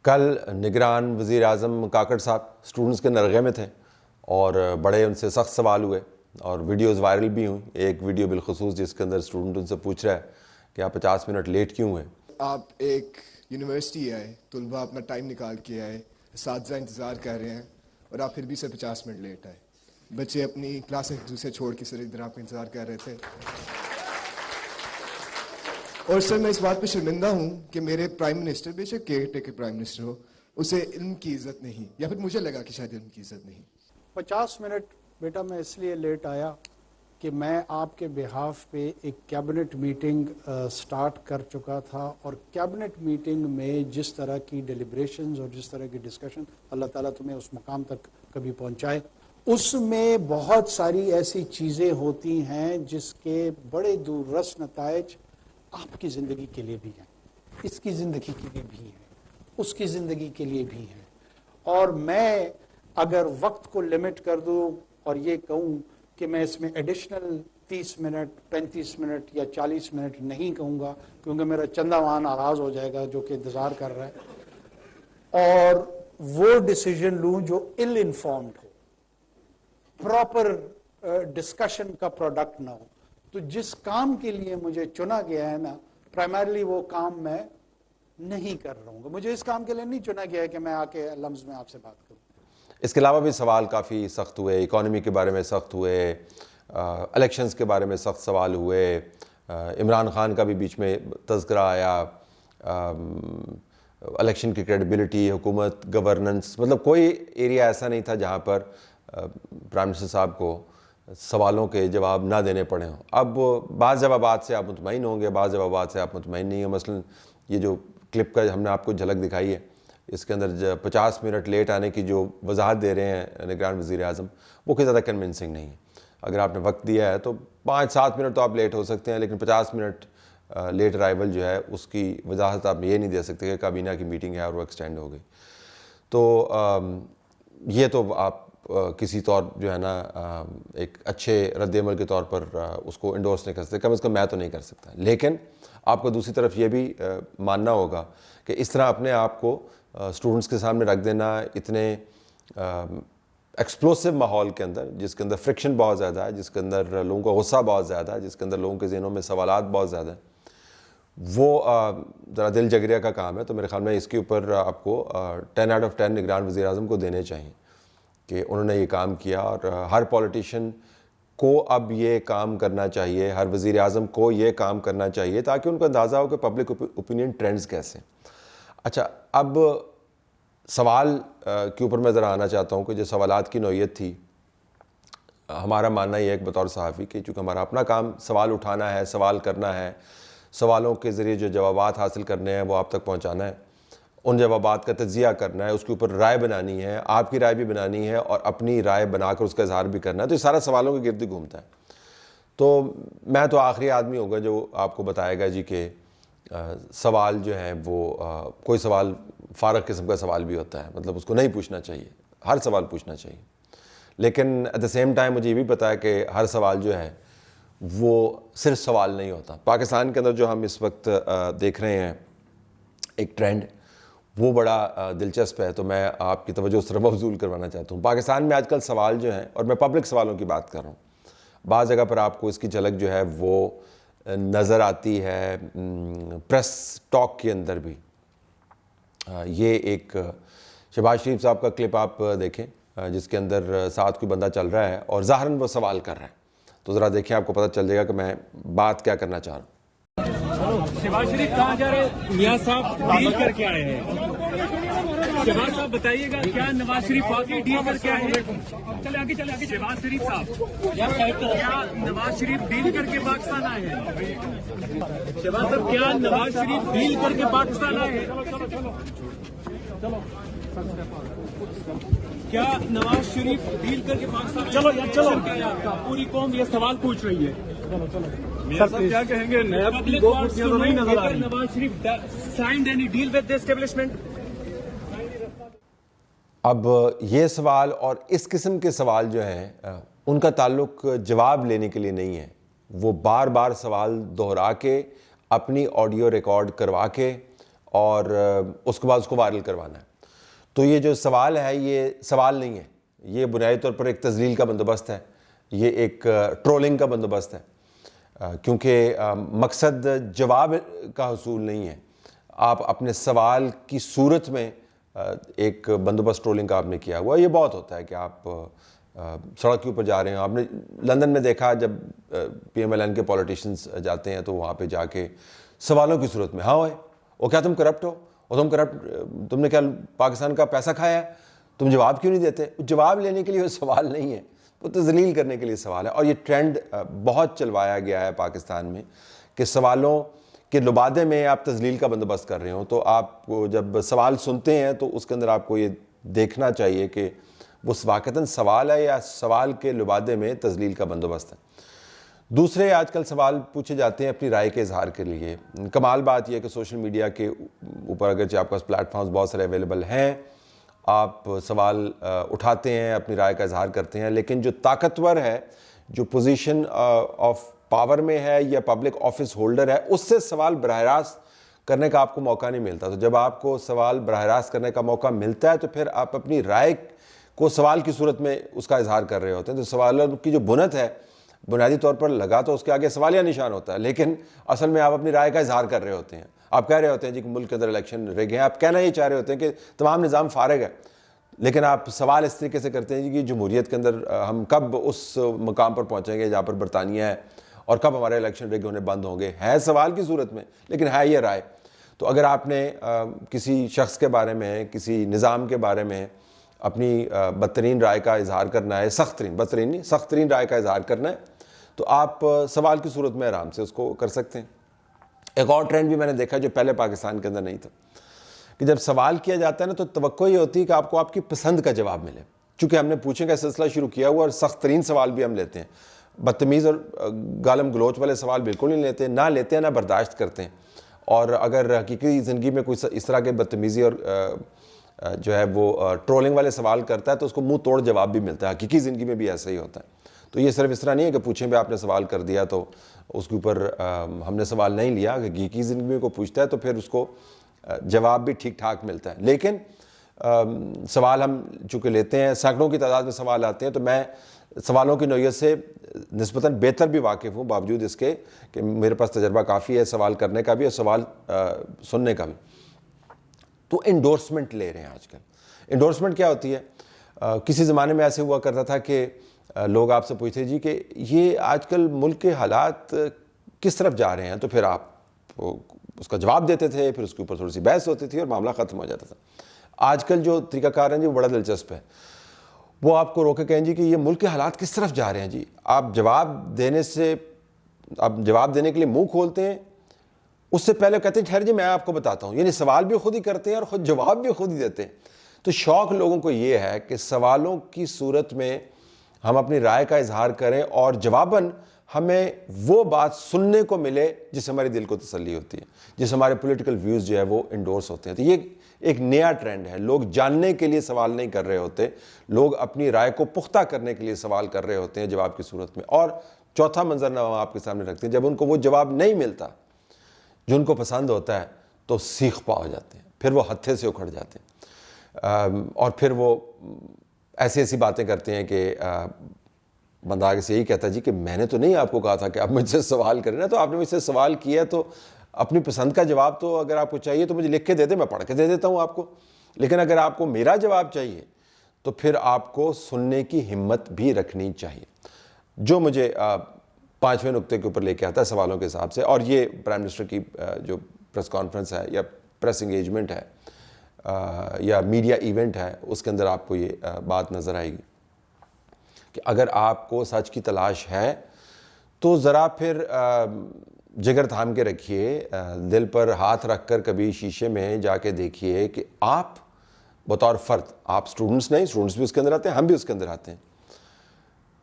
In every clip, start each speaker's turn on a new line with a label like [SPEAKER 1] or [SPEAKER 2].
[SPEAKER 1] کل نگران وزیر اعظم کاکڑ صاحب اسٹوڈنٹس کے نرغے میں تھے اور بڑے ان سے سخت سوال ہوئے اور ویڈیوز وائرل بھی ہوئیں. ایک ویڈیو بالخصوص جس کے اندر اسٹوڈنٹ ان سے پوچھ رہا ہے کہ آپ 50 منٹ لیٹ کیوں ہوئے.
[SPEAKER 2] آپ ایک یونیورسٹی آئے, طلباء اپنا ٹائم نکال کے آئے, اساتذہ انتظار کر رہے ہیں اور آپ پھر بھی صرف 50 منٹ لیٹ آئے. بچے اپنی کلاس ایک دوسرے چھوڑ کے صرف ادھر آپ کا انتظار کر رہے تھے. اور سر میں اس بات پہ شرمندہ ہوں کہ میرے پرائم منسٹر, بے شک کیئر ٹیکر پرائم منسٹر ہو, اسے علم کی عزت نہیں, یا پھر مجھے لگا کہ شاید علم کی عزت نہیں.
[SPEAKER 3] 50 منٹ بیٹا میں اس لیے لیٹ آیا کہ میں آپ کے بہاف پہ ایک کیبنٹ میٹنگ سٹارٹ کر چکا تھا, اور کیبنٹ میٹنگ میں جس طرح کی ڈیلیبریشنز اور جس طرح کی ڈسکشن, اللہ تعالیٰ تمہیں اس مقام تک کبھی پہنچائے, اس میں بہت ساری ایسی چیزیں ہوتی ہیں جس کے بڑے دور رس نتائج آپ کی زندگی کے لیے بھی ہیں, اس کی زندگی کے لیے بھی ہیں, اس کی زندگی کے لیے بھی ہیں. اور میں اگر وقت کو لمٹ کر دوں اور یہ کہوں کہ میں اس میں ایڈیشنل 30 منٹ 35 منٹ یا 40 منٹ نہیں کہوں گا, کیونکہ میرا چندہ وہاں ناراض ہو جائے گا جو کہ انتظار کر رہا ہے, اور وہ ڈیسیجن لوں جو ill informed ہو, پراپر ڈسکشن کا پروڈکٹ نہ ہو. تو جس کام کے لیے مجھے چنا گیا ہے نا, پرائمرلی وہ کام میں نہیں کر رہا ہوں. مجھے اس کام کے لیے نہیں چنا گیا ہے کہ میں آ کے لمز میں آپ سے بات کروں.
[SPEAKER 1] اس کے علاوہ بھی سوال کافی سخت ہوئے, اکانومی کے بارے میں سخت ہوئے, الیکشنز کے بارے میں سخت سوال ہوئے, عمران خان کا بھی بیچ میں تذکرہ آیا, الیکشن کی کریڈیبلٹی, حکومت, گورننس, مطلب کوئی ایریا ایسا نہیں تھا جہاں پر پرائم منسٹر صاحب کو سوالوں کے جواب نہ دینے پڑے ہوں. اب بعض جوابات سے آپ مطمئن ہوں گے, بعض جوابات سے آپ مطمئن نہیں ہیں. مثلا یہ جو کلپ کا ہم نے آپ کو جھلک دکھائی ہے, اس کے اندر 50 منٹ لیٹ آنے کی جو وضاحت دے رہے ہیں نگران وزیر اعظم, وہ کوئی زیادہ کنونسنگ نہیں ہے. اگر آپ نے وقت دیا ہے تو 5-7 منٹ تو آپ لیٹ ہو سکتے ہیں, لیکن 50 منٹ لیٹ ارائیول جو ہے اس کی وضاحت آپ یہ نہیں دے سکتے کہ کابینہ کی میٹنگ ہے اور وہ ایکسٹینڈ ہو گئی. تو یہ تو آپ کسی طور جو ہے نا ایک اچھے رد عمل کے طور پر اس کو انڈورس نہیں کر سکتے, کم از کم میں تو نہیں کر سکتا. لیکن آپ کو دوسری طرف یہ بھی ماننا ہوگا کہ اس طرح اپنے آپ کو اسٹوڈنٹس کے سامنے رکھ دینا اتنے ایکسپلوسو ماحول کے اندر, جس کے اندر فرکشن بہت زیادہ ہے, جس کے اندر لوگوں کا غصہ بہت زیادہ ہے, جس کے اندر لوگوں کے ذہنوں میں سوالات بہت زیادہ ہیں, وہ ذرا دل جگریا کا کام ہے. تو میرے خیال میں اس کے اوپر آپ کو 10 out of 10 نگران وزیر اعظم کو دینے چاہیے کہ انہوں نے یہ کام کیا. اور ہر پولیٹیشین کو اب یہ کام کرنا چاہیے, ہر وزیر اعظم کو یہ کام کرنا چاہیے تاکہ ان کو اندازہ ہو کہ پبلک اوپینین ٹرینڈز کیسے. اچھا, اب سوال کے اوپر میں ذرا آنا چاہتا ہوں کہ جو سوالات کی نوعیت تھی, ہمارا ماننا یہ ہے کہ بطور صحافی کہ چونکہ ہمارا اپنا کام سوال اٹھانا ہے, سوال کرنا ہے, سوالوں کے ذریعے جو جوابات حاصل کرنے ہیں وہ آپ تک پہنچانا ہے, ان جوابات کا تجزیہ کرنا ہے, اس کے اوپر رائے بنانی ہے, آپ کی رائے بھی بنانی ہے اور اپنی رائے بنا کر اس کا اظہار بھی کرنا ہے. تو یہ سارا سوالوں کے گرد گھومتا ہے. تو میں تو آخری آدمی ہوگا جو آپ کو بتائے گا جی کہ سوال جو ہے وہ کوئی سوال فارغ قسم کا سوال بھی ہوتا ہے, مطلب اس کو نہیں پوچھنا چاہیے, ہر سوال پوچھنا چاہیے. لیکن ایٹ دا سیم ٹائم مجھے یہ بھی پتا ہے کہ ہر سوال جو ہے وہ صرف سوال نہیں ہوتا. پاکستان کے اندر جو ہم اس وقت دیکھ رہے ہیں ایک ٹرینڈ, وہ بڑا دلچسپ ہے. تو میں آپ کی توجہ اس طرف مبذول کروانا چاہتا ہوں. پاکستان میں آج کل سوال جو ہیں, اور میں پبلک سوالوں کی بات کر رہا ہوں, بعض جگہ پر آپ کو اس کی جھلک جو ہے وہ نظر آتی ہے پریس ٹاک کے اندر بھی. یہ ایک شہباز شریف صاحب کا کلپ آپ دیکھیں جس کے اندر ساتھ کوئی بندہ چل رہا ہے اور ظاہراً وہ سوال کر رہا ہے. تو ذرا دیکھیں, آپ کو پتہ چل جائے گا کہ میں بات کیا کرنا چاہ رہا ہوں.
[SPEAKER 4] شہباز شریف کہاں جا رہے ہیں؟ میاں صاحب ڈیل کر کے آئے ہیں. شہباز صاحب بتائیے گا کیا نواز شریف واقعی ڈیل کر کے آئے ہیں؟ چلے آگے چلے آگے. شہباز شریف صاحب کیا نواز شریف ڈیل کر کے پاکستان آئے ہیں؟ شہباز صاحب کیا نواز شریف ڈیل کر کے پاکستان آئے ہیں؟ کیا نواز شریف ڈیل کر کے پاکستان؟ چلو یار چلو, پوری قوم یہ سوال پوچھ رہی ہے.
[SPEAKER 5] میاں صاحب کیا کہیں گے؟
[SPEAKER 4] Nawaz Sharif signed any deal with the establishment?
[SPEAKER 1] اب یہ سوال اور اس قسم کے سوال جو ہیں ان کا تعلق جواب لینے کے لیے نہیں ہے. وہ بار بار سوال دہرا کے, اپنی آڈیو ریکارڈ کروا کے اور اس کے بعد اس کو وائرل کروانا ہے. تو یہ جو سوال ہے یہ سوال نہیں ہے, یہ بنیادی طور پر ایک تذلیل کا بندوبست ہے, یہ ایک ٹرولنگ کا بندوبست ہے, کیونکہ مقصد جواب کا حصول نہیں ہے. آپ اپنے سوال کی صورت میں ایک بندوبست ٹرولنگ کا آپ نے کیا ہوا. یہ بہت ہوتا ہے کہ آپ سڑک کے اوپر جا رہے ہیں. آپ نے لندن میں دیکھا جب پی ایم ایل این کے پولیٹیشنز جاتے ہیں تو وہاں پہ جا کے سوالوں کی صورت میں, ہاں ہوئے وہ کیا تم کرپٹ ہو, اور تم نے کیا پاکستان کا پیسہ کھایا ہے, تم جواب کیوں نہیں دیتے. جواب لینے کے لیے وہ سوال نہیں ہے, وہ تذلیل کرنے کے لیے سوال ہے. اور یہ ٹرینڈ بہت چلوایا گیا ہے پاکستان میں کہ سوالوں کے لبادے میں آپ تذلیل کا بندوبست کر رہے ہو. تو آپ کو جب سوال سنتے ہیں تو اس کے اندر آپ کو یہ دیکھنا چاہیے کہ وہ واقعتاً سوال ہے یا سوال کے لبادے میں تذلیل کا بندوبست ہے. دوسرے آج کل سوال پوچھے جاتے ہیں اپنی رائے کے اظہار کے لیے. کمال بات یہ ہے کہ سوشل میڈیا کے اوپر اگرچہ آپ کے پاس پلیٹ فارمز بہت سارے اویلیبل ہیں, آپ سوال اٹھاتے ہیں, اپنی رائے کا اظہار کرتے ہیں, لیکن جو طاقتور ہے, جو پوزیشن آف پاور میں ہے یا پبلک آفس ہولڈر ہے, اس سے سوال براہ راست کرنے کا آپ کو موقع نہیں ملتا. تو جب آپ کو سوال براہ راست کرنے کا موقع ملتا ہے تو پھر آپ اپنی رائے کو سوال کی صورت میں اس کا اظہار کر رہے ہوتے ہیں. تو سوالوں کی جو بنت ہے بنیادی طور پر لگا تو اس کے آگے سوالیہ نشان ہوتا ہے, لیکن اصل میں آپ اپنی رائے کا اظہار کر رہے ہوتے ہیں. آپ کہہ رہے ہوتے ہیں جی کہ ملک کے اندر الیکشن رگ ہیں, آپ کہنا یہ چاہ رہے ہوتے ہیں کہ تمام نظام فارغ ہے, لیکن آپ سوال اس طریقے سے کرتے ہیں جی کہ جمہوریت کے اندر ہم کب اس مقام پر پہنچیں گے جہاں پر برطانیہ ہے, اور کب ہمارے الیکشن رگ ہونے بند ہوں گے. ہے سوال کی صورت میں, لیکن ہے یہ رائے. تو اگر آپ نے کسی شخص کے بارے میں, کسی نظام کے بارے میں اپنی بدترین رائے کا اظہار کرنا ہے, سخت ترین رائے کا اظہار کرنا ہے, تو آپ سوال کی صورت میں آرام سے اس کو کر سکتے ہیں. ایک اور ٹرینڈ بھی میں نے دیکھا جو پہلے پاکستان کے اندر نہیں تھا, کہ جب سوال کیا جاتا ہے نا تو توقع یہ ہوتی ہے کہ آپ کو آپ کی پسند کا جواب ملے. چونکہ ہم نے پوچھنے کا سلسلہ شروع کیا ہوا اور سخت ترین سوال بھی ہم لیتے ہیں, بدتمیز اور گالم گلوچ والے سوال بالکل نہیں لیتے, نہ لیتے ہیں نہ برداشت کرتے ہیں. اور اگر حقیقی زندگی میں کوئی اس طرح کے بدتمیزی اور جو ہے وہ ٹرولنگ والے سوال کرتا ہے تو اس کو منہ توڑ جواب بھی ملتا ہے. حقیقی زندگی میں بھی ایسا ہی ہوتا ہے. تو یہ صرف اس طرح نہیں ہے کہ پوچھیں پہ آپ نے سوال کر دیا تو اس کے اوپر ہم نے سوال نہیں لیا. کہ حقیقی زندگی میں کوئی پوچھتا ہے تو پھر اس کو جواب بھی ٹھیک ٹھاک ملتا ہے. لیکن سوال ہم چونکہ لیتے ہیں, سینکڑوں کی تعداد میں سوال آتے ہیں, تو میں سوالوں کی نوعیت سے نسبتاً بہتر بھی واقف ہوں, باوجود اس کے کہ میرے پاس تجربہ کافی ہے سوال کرنے کا بھی اور سوال سننے کا بھی. تو انڈورسمنٹ لے رہے ہیں آج کل. انڈورسمنٹ کیا ہوتی ہے؟ کسی زمانے میں ایسے ہوا کرتا تھا کہ لوگ آپ سے پوچھتے جی کہ یہ آج کل ملک کے حالات کس طرف جا رہے ہیں, تو پھر آپ اس کا جواب دیتے تھے, پھر اس کے اوپر تھوڑی سی بحث ہوتی تھی اور معاملہ ختم ہو جاتا تھا. آج کل جو طریقہ کار ہے جی وہ بڑا دلچسپ ہے. وہ آپ کو روکے کہیں جی کہ یہ ملک کے حالات کس طرف جا رہے ہیں. جی آپ جواب دینے کے لیے منہ کھولتے ہیں, اس سے پہلے کہتے ہیں ٹھہر جی میں آپ کو بتاتا ہوں. یعنی سوال بھی خود ہی کرتے ہیں اور خود جواب بھی خود ہی دیتے ہیں. تو شوق لوگوں کو یہ ہے کہ سوالوں کی صورت میں ہم اپنی رائے کا اظہار کریں اور جواباً ہمیں وہ بات سننے کو ملے جس سے ہمارے دل کو تسلی ہوتی ہے, جس ہمارے پولیٹیکل ویوز جو ہے وہ انڈورس ہوتے ہیں. تو یہ ایک نیا ٹرینڈ ہے. لوگ جاننے کے لیے سوال نہیں کر رہے ہوتے, لوگ اپنی رائے کو پختہ کرنے کے لیے سوال کر رہے ہوتے ہیں جواب کی صورت میں. اور چوتھا منظرنامہ آپ کے سامنے رکھتے ہیں, جب ان کو وہ جواب نہیں ملتا جو ان کو پسند ہوتا ہے تو سیخ پا ہو جاتے ہیں, پھر وہ ہتھے سے اکھڑ جاتے ہیں, اور پھر وہ ایسی باتیں کرتے ہیں کہ بندہ آگے سے یہی کہتا ہے جی کہ میں نے تو نہیں آپ کو کہا تھا کہ آپ مجھ سے سوال کریں نا, تو آپ نے مجھ سے سوال کیا تو اپنی پسند کا جواب تو اگر آپ کو چاہیے تو مجھے لکھ کے دے دیں, میں پڑھ کے دے دیتا ہوں آپ کو. لیکن اگر آپ کو میرا جواب چاہیے تو پھر آپ کو سننے کی ہمت بھی رکھنی چاہیے. جو مجھے 5ویں نقطے کے اوپر لے کے آتا ہے سوالوں کے حساب سے, اور یہ پرائم منسٹر کی جو پریس کانفرنس ہے یا پریس انگیجمنٹ ہے یا میڈیا ایونٹ ہے, اس کے اندر آپ کو یہ بات نظر آئے گی کہ اگر آپ کو سچ کی تلاش ہے تو ذرا پھر جگر تھام کے رکھیے, دل پر ہاتھ رکھ کر کبھی شیشے میں جا کے دیکھیے کہ آپ بطور فرد, آپ سٹوڈنٹس نہیں, سٹوڈنٹس بھی اس کے اندر آتے ہیں, ہم بھی اس کے اندر آتے ہیں,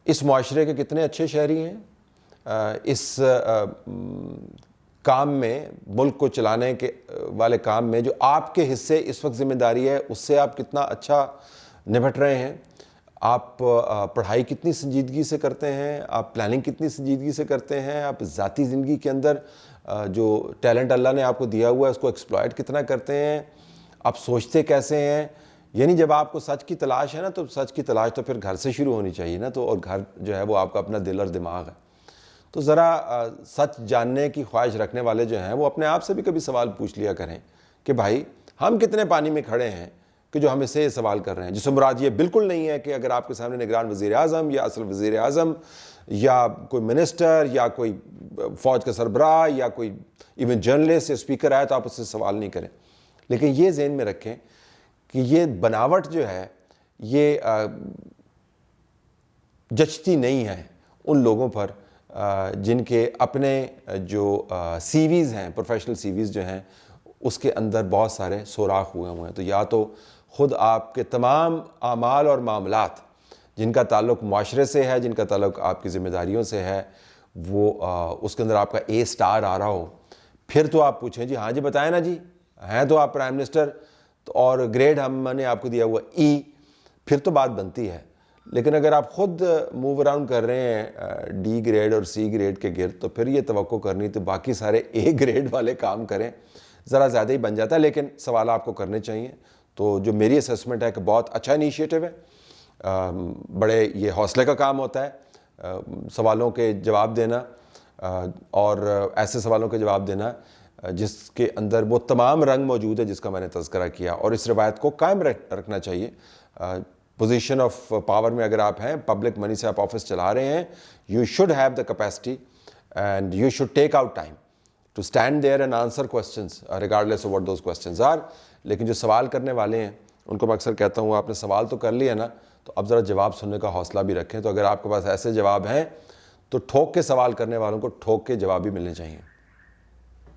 [SPEAKER 1] اس معاشرے کے کتنے اچھے شہری ہیں, اس کام میں, ملک کو چلانے کے والے کام میں جو آپ کے حصے اس وقت ذمہ داری ہے اس سے آپ کتنا اچھا نبھٹ رہے ہیں. آپ پڑھائی کتنی سنجیدگی سے کرتے ہیں, آپ پلاننگ کتنی سنجیدگی سے کرتے ہیں, آپ ذاتی زندگی کے اندر جو ٹیلنٹ اللہ نے آپ کو دیا ہوا ہے اس کو ایکسپلائٹ کتنا کرتے ہیں, آپ سوچتے کیسے ہیں. یعنی جب آپ کو سچ کی تلاش ہے نا, تو سچ کی تلاش تو پھر گھر سے شروع ہونی چاہیے نا, تو اور گھر جو ہے وہ آپ کا اپنا دل اور دماغ ہے. تو ذرا سچ جاننے کی خواہش رکھنے والے جو ہیں وہ اپنے آپ سے بھی کبھی سوال پوچھ لیا کریں کہ بھائی ہم کتنے پانی میں کھڑے ہیں کہ جو ہمیں سے یہ سوال کر رہے ہیں. جس سے مراد یہ بالکل نہیں ہے کہ اگر آپ کے سامنے نگران وزیر اعظم یا اصل وزیر اعظم یا کوئی منسٹر یا کوئی فوج کا سربراہ یا کوئی ایون جرنلسٹ یا اسپیکر آئے تو آپ اس سے سوال نہیں کریں. لیکن یہ ذہن میں رکھیں کہ یہ بناوٹ جو ہے یہ جچتی نہیں ہے ان لوگوں پر جن کے اپنے جو سی ویز ہیں, پروفیشنل سی ویز جو ہیں, اس کے اندر بہت سارے سوراخ ہوئے ہیں. تو یا تو خود آپ کے تمام اعمال اور معاملات جن کا تعلق معاشرے سے ہے, جن کا تعلق آپ کی ذمہ داریوں سے ہے, وہ اس کے اندر آپ کا اے سٹار آ رہا ہو, پھر تو آپ پوچھیں جی ہاں جی بتائیں نا جی, ہیں تو آپ پرائم منسٹر اور گریڈ ہم نے آپ کو دیا ہوا ای, پھر تو بات بنتی ہے. لیکن اگر آپ خود موو اراؤنڈ کر رہے ہیں ڈی گریڈ اور سی گریڈ کے گرد, تو پھر یہ توقع کرنی تو باقی سارے اے گریڈ والے کام کریں, ذرا زیادہ ہی بن جاتا ہے. لیکن سوال آپ کو کرنے چاہیے. تو جو میری اسیسمنٹ ہے کہ بہت اچھا انیشیٹو ہے, بڑے یہ حوصلے کا کام ہوتا ہے سوالوں کے جواب دینا, اور ایسے سوالوں کے جواب دینا جس کے اندر وہ تمام رنگ موجود ہے جس کا میں نے تذکرہ کیا, اور اس روایت کو قائم رکھنا چاہیے. پوزیشن آف پاور میں اگر آپ ہیں, پبلک منی سے آپ آفس چلا رہے ہیں, you should have the capacity and you should take out time to stand there and answer questions regardless of what those questions are. لیکن جو سوال کرنے والے ہیں ان کو میں اکثر کہتا ہوں آپ نے سوال تو کر لیا نا, تو اب ذرا جواب سننے کا حوصلہ بھی رکھیں. تو اگر آپ کے پاس ایسے جواب ہیں تو ٹھوک کے سوال کرنے والوں کو ٹھوک کے جواب بھی ملنے چاہیے.